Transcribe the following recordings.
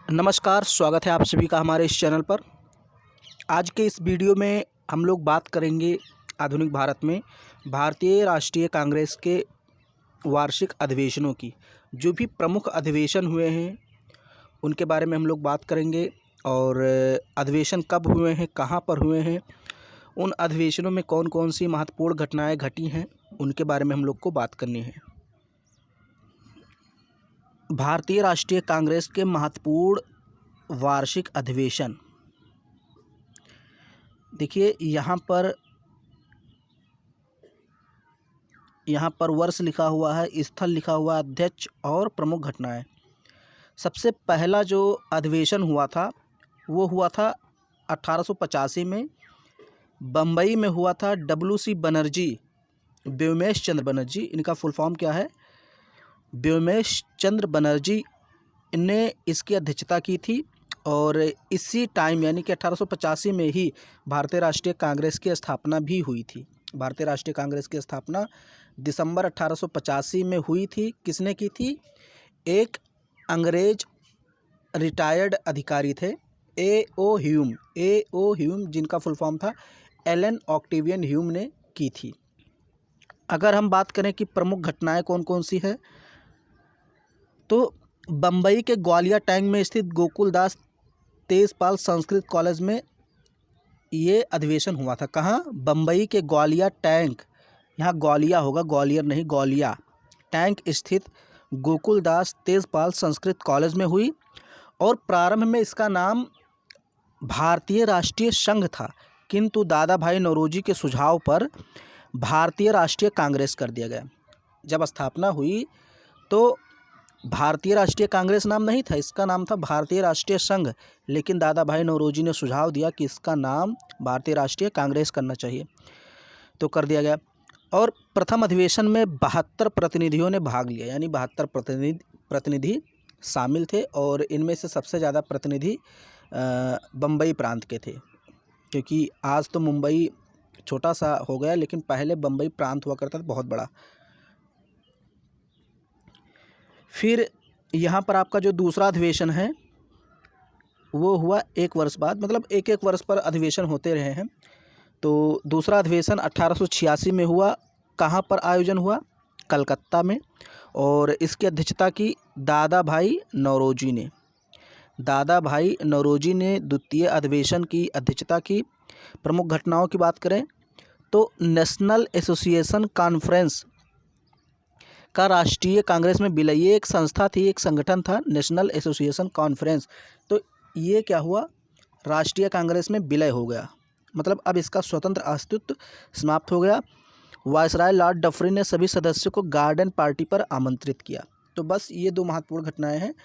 नमस्कार, स्वागत है आप सभी का हमारे इस चैनल पर। आज के इस वीडियो में हम लोग बात करेंगे आधुनिक भारत में भारतीय राष्ट्रीय कांग्रेस के वार्षिक अधिवेशनों की। जो भी प्रमुख अधिवेशन हुए हैं उनके बारे में हम लोग बात करेंगे और अधिवेशन कब हुए हैं, कहाँ पर हुए हैं, उन अधिवेशनों में कौन कौन सी महत्वपूर्ण घटनाएँ घटी हैं उनके बारे में हम लोग को बात करनी है। भारतीय राष्ट्रीय कांग्रेस के महत्वपूर्ण वार्षिक अधिवेशन, देखिए यहाँ पर वर्ष लिखा हुआ है, स्थल लिखा हुआ है, अध्यक्ष और प्रमुख घटनाएं। सबसे पहला जो अधिवेशन हुआ था वो हुआ था 1885 में, बम्बई में हुआ था। WC बनर्जी, व्योमेश चंद्र बनर्जी, इनका फुल फॉर्म क्या है, व्योमेश चंद्र बनर्जी ने इसकी अध्यक्षता की थी। और इसी टाइम यानी कि 1885 में ही भारतीय राष्ट्रीय कांग्रेस की स्थापना भी हुई थी। भारतीय राष्ट्रीय कांग्रेस की स्थापना दिसंबर 1885 में हुई थी। किसने की थी? एक अंग्रेज रिटायर्ड अधिकारी थे, A.O. ह्यूम, जिनका फुल फॉर्म था एलन ऑक्टेवियन ह्यूम ने की थी। अगर हम बात करें कि प्रमुख घटनाएं कौन कौन सी है, तो बम्बई के ग्वालियर टैंक में स्थित गोकुलदास तेजपाल संस्कृत कॉलेज में ये अधिवेशन हुआ था। कहाँ? बम्बई के ग्वालियर टैंक, यहाँ ग्वालिया होगा, ग्वालियर नहीं, ग्वालिया टैंक स्थित गोकुलदास तेजपाल संस्कृत कॉलेज में हुई। और प्रारंभ में इसका नाम भारतीय राष्ट्रीय संघ था, किंतु दादा भाई नौरोजी के सुझाव पर भारतीय राष्ट्रीय कांग्रेस कर दिया गया। जब स्थापना हुई तो भारतीय राष्ट्रीय कांग्रेस नाम नहीं था, इसका नाम था भारतीय राष्ट्रीय संघ। लेकिन दादा भाई नौरोजी ने सुझाव दिया कि इसका नाम भारतीय राष्ट्रीय कांग्रेस करना चाहिए, तो कर दिया गया। और प्रथम अधिवेशन में 72 प्रतिनिधियों ने भाग लिया, यानी 72 प्रतिनिधि शामिल थे। और इनमें से सबसे ज़्यादा प्रतिनिधि बम्बई प्रांत के थे, क्योंकि आज तो मुंबई छोटा सा हो गया, लेकिन पहले बम्बई प्रांत हुआ करता था बहुत बड़ा। फिर यहाँ पर आपका जो दूसरा अधिवेशन है वो हुआ एक वर्ष बाद, मतलब एक एक वर्ष पर अधिवेशन होते रहे हैं। तो दूसरा अधिवेशन 1886 में हुआ। कहाँ पर आयोजन हुआ? कलकत्ता में। और इसकी अध्यक्षता की दादा भाई नौरोजी ने। दादा भाई नौरोजी ने द्वितीय अधिवेशन की अध्यक्षता की। प्रमुख घटनाओं की बात करें तो नेशनल एसोसिएशन कॉन्फ्रेंस का राष्ट्रीय कांग्रेस में विलय, ये एक संस्था थी, एक संगठन था, नेशनल एसोसिएशन कॉन्फ्रेंस। तो ये क्या हुआ? राष्ट्रीय कांग्रेस में विलय हो गया, मतलब अब इसका स्वतंत्र अस्तित्व समाप्त हो गया। वायसराय लॉर्ड डफरिन ने सभी सदस्यों को गार्डन पार्टी पर आमंत्रित किया। तो बस ये दो महत्वपूर्ण घटनाएं हैं।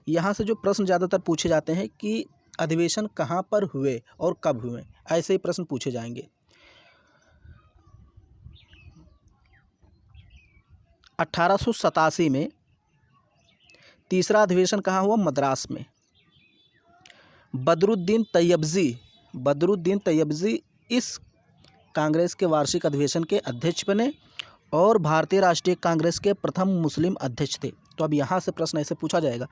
यहाँ से जो प्रश्न ज़्यादातर पूछे जाते हैं कि अधिवेशन कहाँ पर हुए और कब हुए, ऐसे ही प्रश्न पूछे जाएंगे। 1887 में तीसरा अधिवेशन कहाँ हुआ? मद्रास में। बदरुद्दीन तैयबजी इस कांग्रेस के वार्षिक अधिवेशन के अध्यक्ष बने और भारतीय राष्ट्रीय कांग्रेस के प्रथम मुस्लिम अध्यक्ष थे। तो अब यहाँ से प्रश्न ऐसे पूछा जाएगा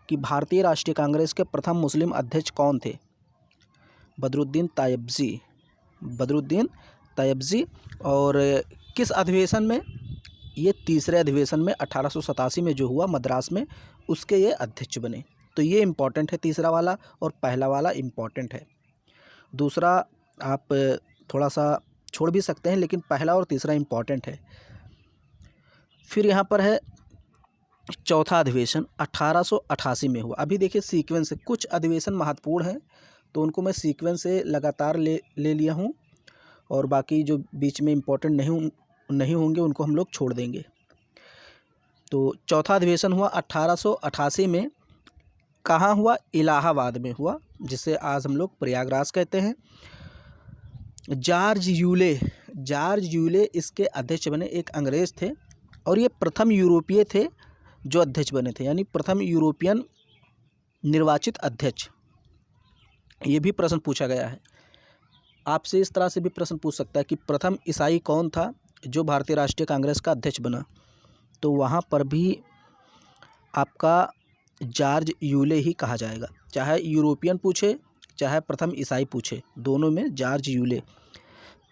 कि भारतीय राष्ट्रीय कांग्रेस के प्रथम मुस्लिम अध्यक्ष कौन थे? बदरुद्दीन तैयबजी। और किस अधिवेशन में? ये तीसरे अधिवेशन में 1887 में जो हुआ मद्रास में, उसके ये अध्यक्ष बने। तो ये इम्पॉर्टेंट है तीसरा वाला, और पहला वाला इम्पॉर्टेंट है। दूसरा आप थोड़ा सा छोड़ भी सकते हैं, लेकिन पहला और तीसरा इम्पॉर्टेंट है। फिर यहाँ पर है चौथा अधिवेशन 1888 में हुआ। अभी देखिए सीक्वेंस से, कुछ अधिवेशन महत्वपूर्ण हैं तो उनको मैं सीक्वेंस से लगातार ले लिया हूँ, और बाकी जो बीच में इम्पोर्टेंट नहीं होंगे उनको हम लोग छोड़ देंगे। तो चौथा अधिवेशन हुआ 1888 में। कहाँ हुआ? इलाहाबाद में हुआ, जिसे आज हम लोग प्रयागराज कहते हैं। जॉर्ज यूले इसके अध्यक्ष बने, एक अंग्रेज थे, और ये प्रथम यूरोपीय थे जो अध्यक्ष बने थे, यानी प्रथम यूरोपियन निर्वाचित अध्यक्ष। ये भी प्रश्न पूछा गया है आपसे, इस तरह से भी प्रश्न पूछ सकता है कि प्रथम ईसाई कौन था जो भारतीय राष्ट्रीय कांग्रेस का अध्यक्ष बना। तो वहाँ पर भी आपका जॉर्ज यूले ही कहा जाएगा, चाहे यूरोपियन पूछे चाहे प्रथम ईसाई पूछे, दोनों में जॉर्ज यूले।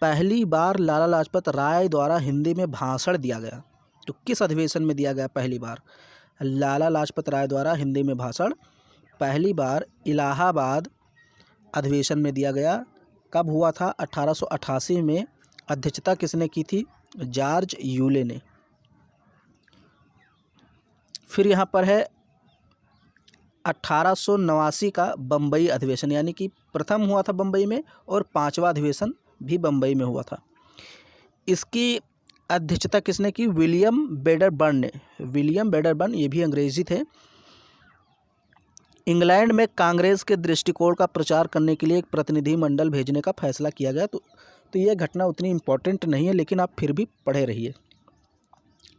पहली बार लाला लाजपत राय द्वारा हिंदी में भाषण दिया गया, तो किस अधिवेशन में दिया गया पहली बार? लाला लाजपत राय द्वारा हिंदी में भाषण पहली बार इलाहाबाद अधिवेशन में दिया गया। कब हुआ था? 1888 में। अध्यक्षता किसने की थी? जॉर्ज यूले ने। फिर यहाँ पर है 1889 का बम्बई अधिवेशन, यानी कि प्रथम हुआ था बम्बई में और पांचवा अधिवेशन भी बम्बई में हुआ था। इसकी अध्यक्षता किसने की? विलियम वेडरबर्न ने। विलियम वेडरबर्न, ये भी अंग्रेजी थे। इंग्लैंड में कांग्रेस के दृष्टिकोण का प्रचार करने के लिए एक प्रतिनिधिमंडल भेजने का फैसला किया गया। तो ये घटना उतनी इम्पोर्टेंट नहीं है, लेकिन आप फिर भी पढ़े रहिए।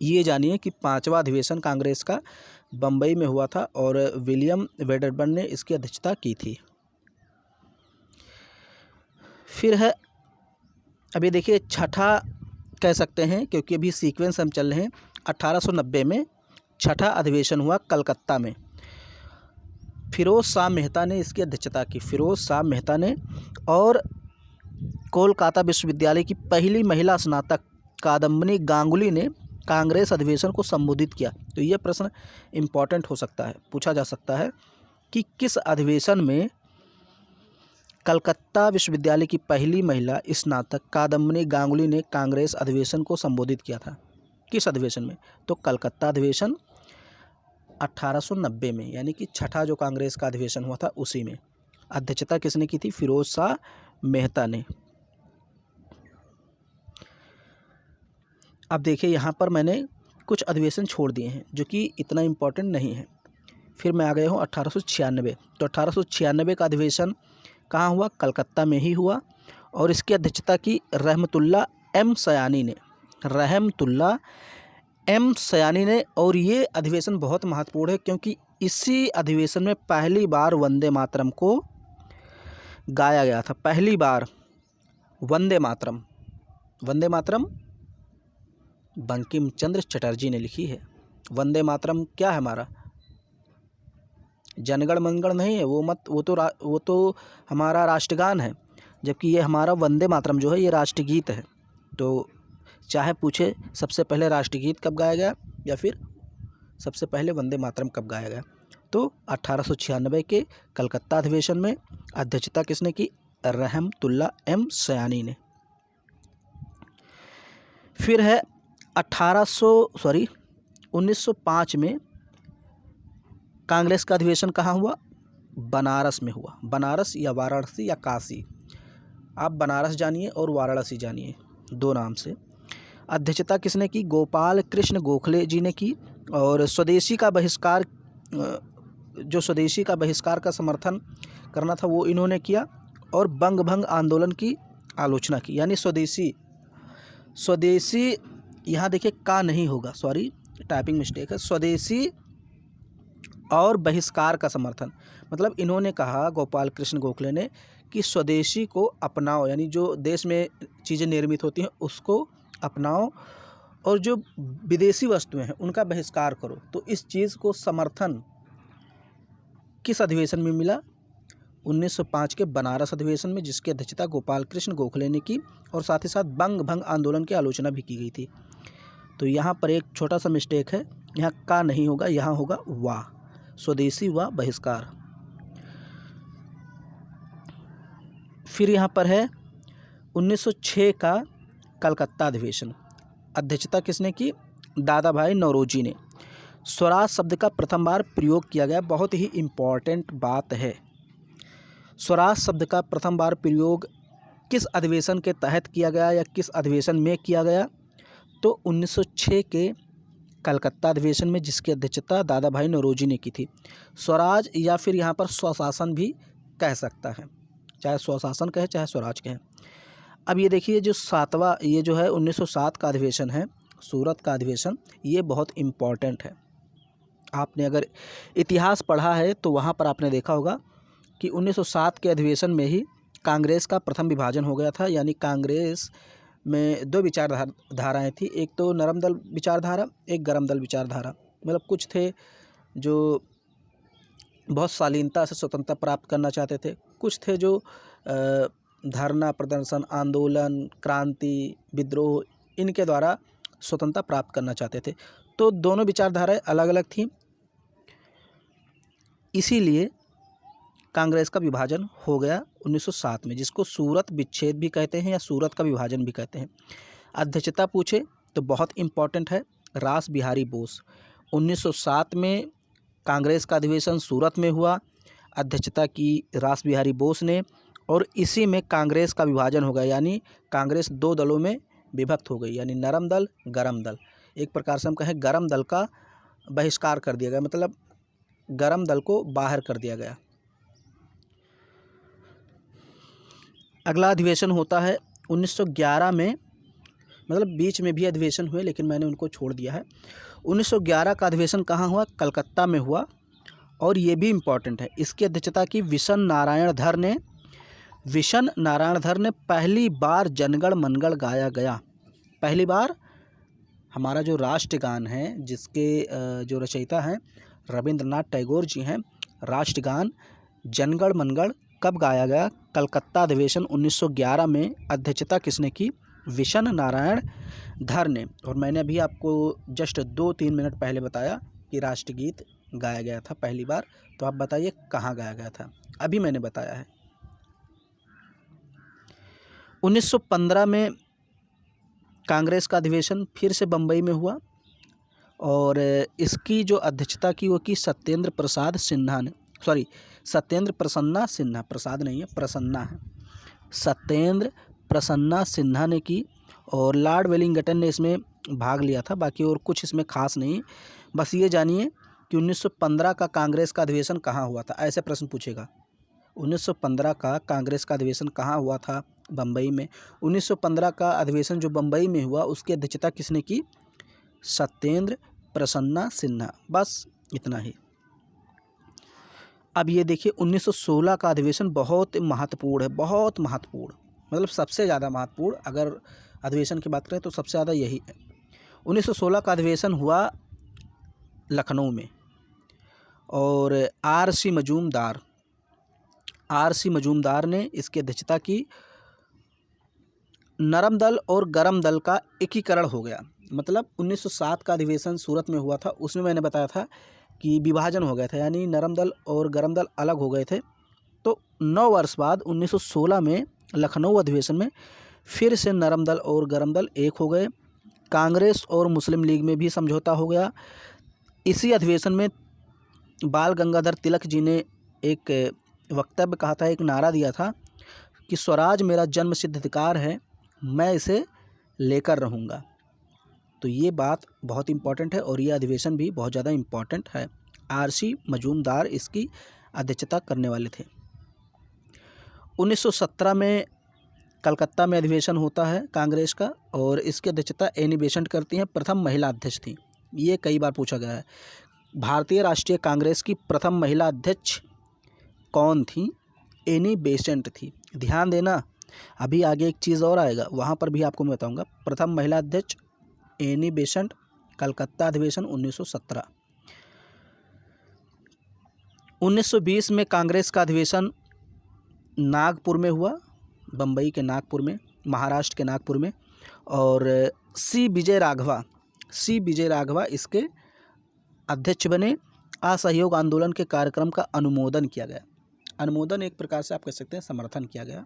ये जानिए कि पांचवा अधिवेशन कांग्रेस का बम्बई में हुआ था और विलियम वेडरबर्न ने इसकी अध्यक्षता की थी। फिर है, अभी देखिए छठा कह सकते हैं क्योंकि अभी सीक्वेंस हम चल रहे हैं। 1890 में छठा अधिवेशन हुआ कलकत्ता में। फिरोज शाह मेहता ने इसकी अध्यक्षता की, फिरोज शाह मेहता ने। और कोलकाता विश्वविद्यालय की पहली महिला स्नातक कादम्बनी गांगुली ने कांग्रेस अधिवेशन को संबोधित किया। तो ये प्रश्न इम्पॉर्टेंट हो सकता है, पूछा जा सकता है कि किस अधिवेशन में कलकत्ता विश्वविद्यालय की पहली महिला स्नातक कादम्बनी गांगुली ने कांग्रेस अधिवेशन को संबोधित किया था? किस अधिवेशन में? तो कलकत्ता अधिवेशन 1890 में, यानी कि छठा जो कांग्रेस का अधिवेशन हुआ था उसी में। अध्यक्षता किसने की थी? फिरोज शाह मेहता ने। अब देखिए यहाँ पर मैंने कुछ अधिवेशन छोड़ दिए हैं जो कि इतना इम्पोर्टेंट नहीं है। फिर मैं आ गया हूँ 1896। तो 1896 का अधिवेशन कहाँ हुआ? कलकत्ता में ही हुआ और इसकी अध्यक्षता की रहमतुल्ला एम सयानी ने। रहमतुल्ला एम सयानी ने। और ये अधिवेशन बहुत महत्वपूर्ण है क्योंकि इसी अधिवेशन में पहली बार वंदे मातरम को गाया गया था। पहली बार वंदे मातरम। वंदे मातरम बंकिम चंद्र चटर्जी ने लिखी है। वंदे मातरम क्या है? हमारा जनगण मंगण नहीं है, वो तो हमारा राष्ट्रगान है, जबकि ये हमारा वंदे मातरम जो है ये राष्ट्रगीत है। तो चाहे पूछे सबसे पहले राष्ट्रगीत कब गाया गया या फिर सबसे पहले वंदे मातरम कब गाया गया, तो 1896 के कलकत्ता अधिवेशन में अध्यक्षता किसने की? रहमतुल्ला एम सयानी ने। फिर है 1905 में कांग्रेस का अधिवेशन कहाँ हुआ? बनारस में हुआ। बनारस या वाराणसी या काशी, आप बनारस जानिए और वाराणसी जानिए, दो नाम से। अध्यक्षता किसने की? गोपाल कृष्ण गोखले जी ने की। और स्वदेशी का बहिष्कार, जो स्वदेशी का बहिष्कार का समर्थन करना था वो इन्होंने किया और बंग भंग आंदोलन की आलोचना की। यानी स्वदेशी यहाँ देखिए का नहीं होगा, सॉरी टाइपिंग मिस्टेक है। स्वदेशी और बहिष्कार का समर्थन, मतलब इन्होंने कहा, गोपाल कृष्ण गोखले ने, कि स्वदेशी को अपनाओ, यानी जो देश में चीज़ें निर्मित होती हैं उसको अपनाओ और जो विदेशी वस्तुएं हैं उनका बहिष्कार करो। तो इस चीज़ को समर्थन किस अधिवेशन में मिला? 1905 के बनारस अधिवेशन में, जिसकी अध्यक्षता गोपाल कृष्ण गोखले ने की और साथ ही साथ बंग भंग आंदोलन की आलोचना भी की गई थी। तो यहाँ पर एक छोटा सा मिस्टेक है, यहाँ का नहीं होगा, यहाँ होगा वाह, स्वदेशी व बहिष्कार। फिर यहाँ पर है 1906 का कलकत्ता अधिवेशन। अध्यक्षता किसने की? दादा भाई नौरोजी ने। स्वराज शब्द का प्रथम बार प्रयोग किया गया, बहुत ही इम्पॉर्टेंट बात है। स्वराज शब्द का प्रथम बार प्रयोग किस अधिवेशन के तहत किया गया या किस अधिवेशन में किया गया? तो 1906 के कलकत्ता अधिवेशन में, जिसकी अध्यक्षता दादा भाई नौरोजी ने की थी। स्वराज या फिर यहाँ पर स्वशासन भी कह सकता है, चाहे स्वशासन कहे चाहे स्वराज कहे। अब ये देखिए जो सातवां, ये जो है 1907 का अधिवेशन है, सूरत का अधिवेशन, ये बहुत इम्पॉर्टेंट है। आपने अगर इतिहास पढ़ा है तो वहाँ पर आपने देखा होगा कि 1907 के अधिवेशन में ही कांग्रेस का प्रथम विभाजन हो गया था। यानी कांग्रेस में दो विचारधाराएँ थी, एक तो नरम दल विचारधारा, एक गरम दल विचारधारा। मतलब कुछ थे जो बहुत शालीनता से स्वतंत्रता प्राप्त करना चाहते थे। कुछ थे जो धरना प्रदर्शन, आंदोलन, क्रांति, विद्रोह इनके द्वारा स्वतंत्रता प्राप्त करना चाहते थे। तो दोनों विचारधाराएं अलग अलग थीं, इसीलिए कांग्रेस का विभाजन हो गया 1907 में, जिसको सूरत विच्छेद भी कहते हैं या सूरत का विभाजन भी कहते हैं। अध्यक्षता पूछे तो बहुत इम्पॉर्टेंट है, रास बिहारी बोस। 1907 में कांग्रेस का अधिवेशन सूरत में हुआ, अध्यक्षता की रास बिहारी बोस ने, और इसी में कांग्रेस का विभाजन हो गया, यानी कांग्रेस दो दलों में विभक्त हो गई, यानी नरम दल, गरम दल। एक प्रकार से हम कहें गरम दल का बहिष्कार कर दिया गया, मतलब गरम दल को बाहर कर दिया गया। अगला अधिवेशन होता है 1911 में, मतलब बीच में भी अधिवेशन हुए लेकिन मैंने उनको छोड़ दिया है। 1911 का अधिवेशन कहाँ हुआ? कलकत्ता में हुआ, और ये भी इम्पॉर्टेंट है। इसकी अध्यक्षता की विशन नारायण धर ने। विशन नारायण धर ने पहली बार जनगण मनगढ़ गाया गया। पहली बार हमारा जो राष्ट्रगान है, जिसके जो रचयिता हैं रविंद्रनाथ टैगोर जी हैं, राष्ट्रगान जनगण मनगढ़ कब गाया गया? कलकत्ता अधिवेशन 1911 में। अध्यक्षता किसने की? विशन नारायण धर ने। और मैंने अभी आपको जस्ट 2-3 मिनट पहले बताया कि राष्ट्रगीत गाया गया था पहली बार। तो आप बताइए कहाँ गाया गया था? अभी मैंने बताया है। 1915 में कांग्रेस का अधिवेशन फिर से बम्बई में हुआ, और इसकी जो अध्यक्षता की वो की सत्येंद्र प्रसाद सिन्हा ने, सत्येंद्र प्रसन्ना सिन्हा, प्रसाद नहीं है, प्रसन्ना है, सत्येंद्र प्रसन्ना सिन्हा ने की। और लॉर्ड वेलिंगटन ने इसमें भाग लिया था। बाकी और कुछ इसमें खास नहीं, बस ये जानिए कि 1915 का कांग्रेस का अधिवेशन कहाँ हुआ था, ऐसे प्रश्न पूछेगा। 1915 का कांग्रेस का अधिवेशन कहाँ हुआ था? बम्बई में। 1915 का अधिवेशन जो बम्बई में हुआ उसकी अध्यक्षता किसने की? सत्येंद्र प्रसन्ना सिन्हा। बस इतना ही। अब ये देखिए 1916 का अधिवेशन बहुत महत्वपूर्ण है, बहुत महत्वपूर्ण, मतलब सबसे ज़्यादा महत्वपूर्ण। अगर अधिवेशन की बात करें तो सबसे ज़्यादा यही है। 1916 का अधिवेशन हुआ लखनऊ में, और आर.सी. मजूमदार ने इसकी अध्यक्षता की। नरम दल और गरम दल का एकीकरण हो गया, मतलब 1907 का अधिवेशन सूरत में हुआ था, उसमें मैंने बताया था कि विभाजन हो गया था, यानी नरम दल और गरम दल अलग हो गए थे। तो 9 वर्ष बाद 1916 में लखनऊ अधिवेशन में फिर से नरम दल और गरम दल एक हो गए। कांग्रेस और मुस्लिम लीग में भी समझौता हो गया। इसी अधिवेशन में बाल गंगाधर तिलक जी ने एक वक्तव्य कहा था, एक नारा दिया था कि स्वराज मेरा जन्म सिद्ध अधिकार है, मैं इसे लेकर रहूँगा। तो ये बात बहुत इम्पॉर्टेंट है, और ये अधिवेशन भी बहुत ज़्यादा इम्पॉर्टेंट है। आर.सी. मजूमदार इसकी अध्यक्षता करने वाले थे। 1917 में कलकत्ता में अधिवेशन होता है कांग्रेस का, और इसकी अध्यक्षता एनी बेसेंट करती हैं, प्रथम महिला अध्यक्ष थी। ये कई बार पूछा गया है। भारतीय राष्ट्रीय कांग्रेस की प्रथम महिला अध्यक्ष कौन थी? एनी बेसेंट थी। ध्यान देना, अभी आगे एक चीज़ और आएगा, वहाँ पर भी आपको मैं बताऊँगा। प्रथम महिला अध्यक्ष एनी बेसेंट, कलकत्ता अधिवेशन 1917। 1920 में कांग्रेस का अधिवेशन नागपुर में हुआ, बम्बई के नागपुर में, महाराष्ट्र के नागपुर में, और सी विजय राघवा इसके अध्यक्ष बने। असहयोग आंदोलन के कार्यक्रम का अनुमोदन किया गया। अनुमोदन एक प्रकार से आप कह सकते हैं समर्थन किया गया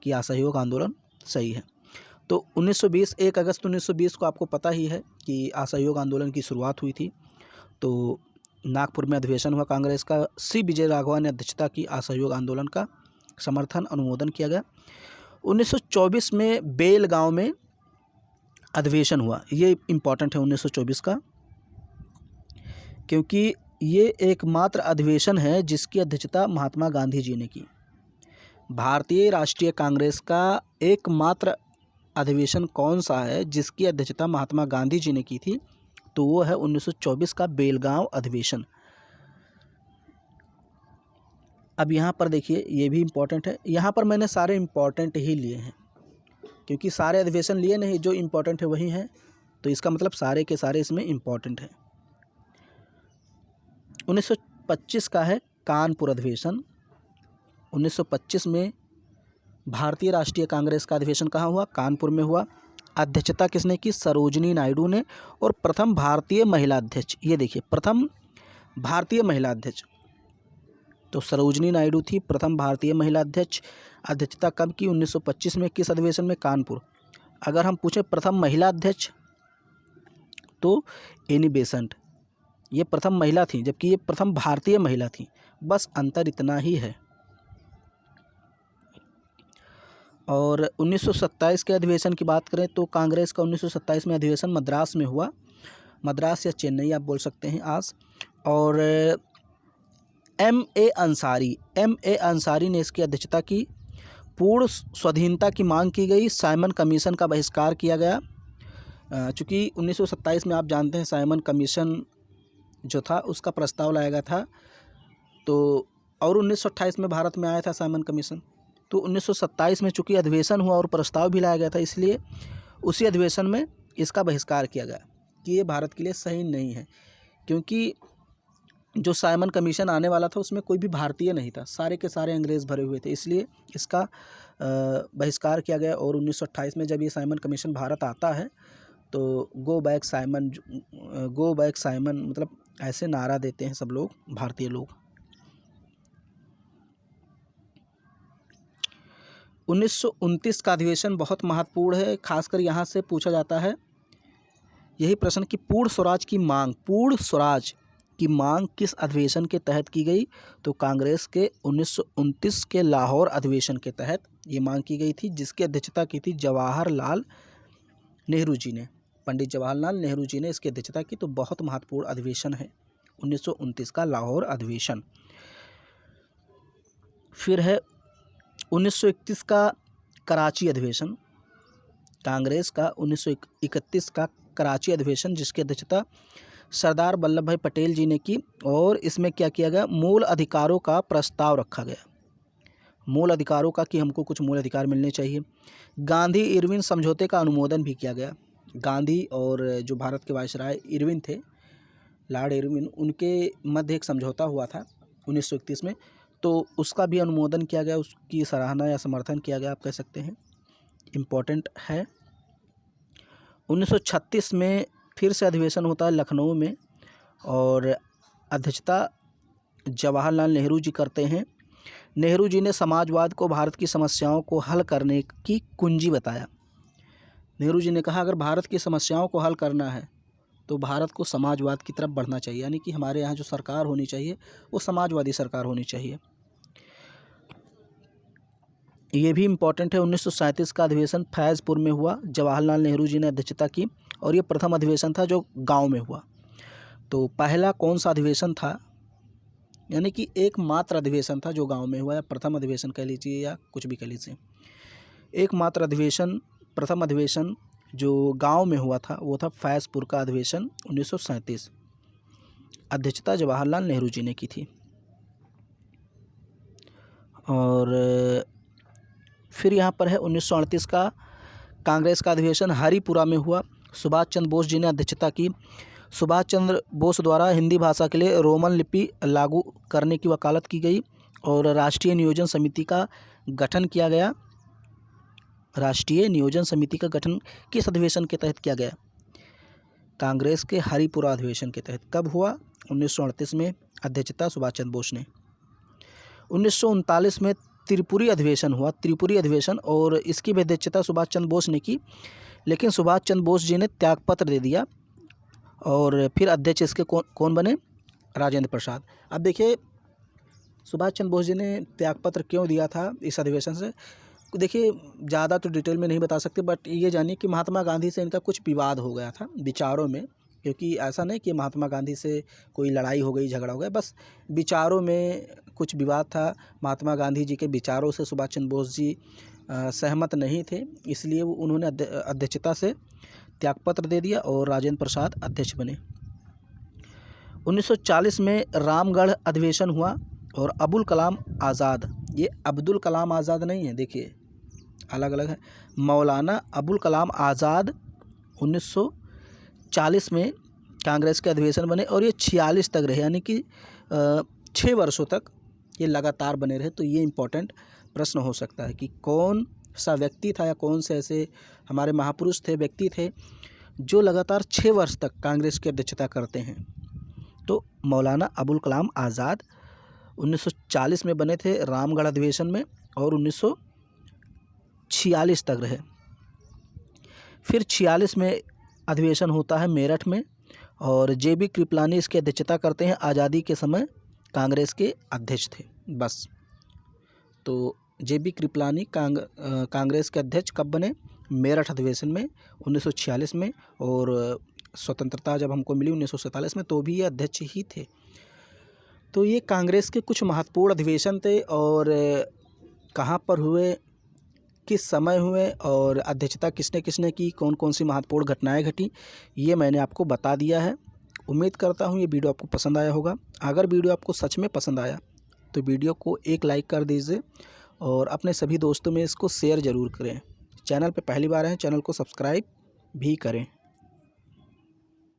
कि असहयोग आंदोलन सही है। तो 1920 1 अगस्त 1920 को आपको पता ही है कि असहयोग आंदोलन की शुरुआत हुई थी। तो नागपुर में अधिवेशन हुआ कांग्रेस का, सी विजय राघवा ने अध्यक्षता की, असहयोग आंदोलन का समर्थन अनुमोदन किया गया। 1924 में बेलगांव में अधिवेशन हुआ। ये इम्पॉर्टेंट है 1924 का, क्योंकि ये एकमात्र अधिवेशन है जिसकी अध्यक्षता महात्मा गांधी जी ने की। भारतीय राष्ट्रीय कांग्रेस का एकमात्र अधिवेशन कौन सा है जिसकी अध्यक्षता महात्मा गांधी जी ने की थी? तो वो है 1924 का बेलगांव अधिवेशन। अब यहाँ पर देखिए, ये भी इम्पॉर्टेंट है। यहाँ पर मैंने सारे इम्पॉर्टेंट ही लिए हैं, क्योंकि सारे अधिवेशन लिए नहीं, जो इम्पॉर्टेंट है वही हैं, तो इसका मतलब सारे के सारे इसमें इम्पॉर्टेंट है। 1925 का है कानपुर अधिवेशन। 1925 में भारतीय राष्ट्रीय कांग्रेस का अधिवेशन कहाँ हुआ? कानपुर में हुआ। अध्यक्षता किसने की? सरोजिनी नायडू ने। और प्रथम भारतीय महिला अध्यक्ष, ये देखिए प्रथम भारतीय महिला अध्यक्ष तो सरोजिनी नायडू थी प्रथम भारतीय महिला अध्यक्ष। अध्यक्षता कब की? 1925 में। किस अधिवेशन में? कानपुर। अगर हम पूछें प्रथम महिला अध्यक्ष तो एनी बेसेंट, ये प्रथम महिला थी जबकि ये प्रथम भारतीय महिला थी, बस अंतर इतना ही है। और 1927 के अधिवेशन की बात करें तो कांग्रेस का 1927 में अधिवेशन मद्रास में हुआ। मद्रास या चेन्नई आप बोल सकते हैं आज। और M.A. अंसारी ने इसकी अध्यक्षता की। पूर्ण स्वाधीनता की मांग की गई। साइमन कमीशन का बहिष्कार किया गया। चूँकि 1927 में आप जानते हैं साइमन कमीशन जो था उसका प्रस्ताव लाया गया था, तो और 1928 में भारत में आया था साइमन कमीशन। तो 1927 में चूँकि अधिवेशन हुआ और प्रस्ताव भी लाया गया था, इसलिए उसी अधिवेशन में इसका बहिष्कार किया गया कि ये भारत के लिए सही नहीं है, क्योंकि जो साइमन कमीशन आने वाला था उसमें कोई भी भारतीय नहीं था, सारे के सारे अंग्रेज़ भरे हुए थे, इसलिए इसका बहिष्कार किया गया। और 1928 में जब ये साइमन कमीशन भारत आता है तो गो बैक साइमन मतलब ऐसे नारा देते हैं सब लोग, भारतीय लोग। 1929 का अधिवेशन बहुत महत्वपूर्ण है, खासकर यहाँ से पूछा जाता है यही प्रश्न कि पूर्ण स्वराज की मांग किस अधिवेशन के तहत की गई? तो कांग्रेस के 1929 के लाहौर अधिवेशन के तहत ये मांग की गई थी, जिसकी अध्यक्षता की थी जवाहरलाल नेहरू जी ने। पंडित जवाहरलाल नेहरू जी ने इसकी अध्यक्षता की। तो बहुत महत्वपूर्ण अधिवेशन है 1929 का लाहौर अधिवेशन। फिर है 1931 का कराची अधिवेशन। कांग्रेस का 1931 का कराची अधिवेशन, जिसकी अध्यक्षता सरदार वल्लभ भाई पटेल जी ने की। और इसमें क्या किया गया? मूल अधिकारों का प्रस्ताव रखा गया। मूल अधिकारों का कि हमको कुछ मूल अधिकार मिलने चाहिए। गांधी इरविन समझौते का अनुमोदन भी किया गया। गांधी और जो भारत के वायसराय इरविन थे, लॉर्ड इरविन, उनके मध्य एक समझौता हुआ था 1931 में, तो उसका भी अनुमोदन किया गया, उसकी सराहना या समर्थन किया गया, आप कह सकते हैं, इम्पोर्टेंट है। 1936 में फिर से अधिवेशन होता है लखनऊ में और अध्यक्षता जवाहरलाल नेहरू जी करते हैं। नेहरू जी ने समाजवाद को भारत की समस्याओं को हल करने की कुंजी बताया। नेहरू जी ने कहा अगर भारत की समस्याओं को हल करना है तो भारत को समाजवाद की तरफ बढ़ना चाहिए, यानी कि हमारे यहाँ जो सरकार होनी चाहिए वो समाजवादी सरकार होनी चाहिए। ये भी इम्पॉर्टेंट है। 1937 का अधिवेशन फैज़पुर में हुआ, जवाहरलाल नेहरू जी ने अध्यक्षता की और ये प्रथम अधिवेशन था जो गांव में हुआ। तो पहला कौन सा अधिवेशन था, यानी कि एकमात्र अधिवेशन था जो गांव में हुआ, या प्रथम अधिवेशन कह लीजिए या कुछ भी कह लीजिए। एकमात्र अधिवेशन, प्रथम अधिवेशन जो गांव में हुआ था वो था फैज़पुर का अधिवेशन 1937। अध्यक्षता जवाहरलाल नेहरू जी ने की थी। और फिर यहाँ पर है 1938 का कांग्रेस का अधिवेशन हरिपुरा में हुआ। सुभाष चंद्र बोस जी ने अध्यक्षता की। सुभाष चंद्र बोस द्वारा हिंदी भाषा के लिए रोमन लिपि लागू करने की वकालत की गई और राष्ट्रीय नियोजन समिति का गठन किया गया। राष्ट्रीय नियोजन समिति का गठन किस अधिवेशन के तहत किया गया? कांग्रेस के हरिपुरा अधिवेशन के तहत। कब हुआ? 1938 में। अध्यक्षता सुभाष चंद्र बोस ने। 1939 में त्रिपुरी अधिवेशन हुआ, त्रिपुरी अधिवेशन, और इसकी भी अध्यक्षता सुभाष चंद्र बोस ने की, लेकिन सुभाष चंद्र बोस जी ने त्यागपत्र दे दिया और फिर अध्यक्ष इसके कौन बने? राजेंद्र प्रसाद। अब देखिए सुभाष चंद्र बोस जी ने त्यागपत्र क्यों दिया था इस अधिवेशन से, देखिए ज़्यादा तो डिटेल में नहीं बता सकते, बट ये जानिए कि महात्मा गांधी से इनका कुछ विवाद हो गया था विचारों में, क्योंकि ऐसा नहीं कि महात्मा गांधी से कोई लड़ाई हो गई, झगड़ा हो गया, बस विचारों में कुछ विवाद था। महात्मा गांधी जी के विचारों से सुभाष चंद्र बोस जी सहमत नहीं थे, इसलिए उन्होंने अध्यक्षता से त्यागपत्र दे दिया और राजेंद्र प्रसाद अध्यक्ष बने। 1940 में रामगढ़ अधिवेशन हुआ और अबुल कलाम आज़ाद, ये अब्दुल कलाम आज़ाद नहीं है, देखिए अलग अलग है, मौलाना अबुल कलाम आज़ाद 1940 में कांग्रेस के अधिवेशन बने और ये 46 तक रहे, यानी कि 6 वर्षों तक ये लगातार बने रहे। तो ये इम्पोर्टेंट प्रश्न हो सकता है कि कौन सा व्यक्ति था या कौन से ऐसे हमारे महापुरुष थे, व्यक्ति थे जो लगातार 6 वर्ष तक कांग्रेस की अध्यक्षता करते हैं। तो मौलाना अबुल कलाम आज़ाद 1940 में बने थे रामगढ़ अधिवेशन में और 1946 तक रहे। फिर 46 में अधिवेशन होता है मेरठ में और JB कृपलानी इसकी अध्यक्षता करते हैं। आज़ादी के समय कांग्रेस के अध्यक्ष थे बस। तो JB कृपलानी कांग्रेस के अध्यक्ष कब बने? मेरठ अधिवेशन में 1946 में, और स्वतंत्रता जब हमको मिली 1947 में तो भी ये अध्यक्ष ही थे। तो ये कांग्रेस के कुछ महत्वपूर्ण अधिवेशन थे और कहाँ पर हुए, किस समय हुए और अध्यक्षता किसने किसने की, कौन कौन सी महत्वपूर्ण घटनाएं घटी, ये मैंने आपको बता दिया है। उम्मीद करता हूँ ये वीडियो आपको पसंद आया होगा। अगर वीडियो आपको सच में पसंद आया तो वीडियो को एक लाइक कर दीजिए और अपने सभी दोस्तों में इसको शेयर ज़रूर करें। चैनल पे पहली बार हैं, चैनल को सब्सक्राइब भी करें।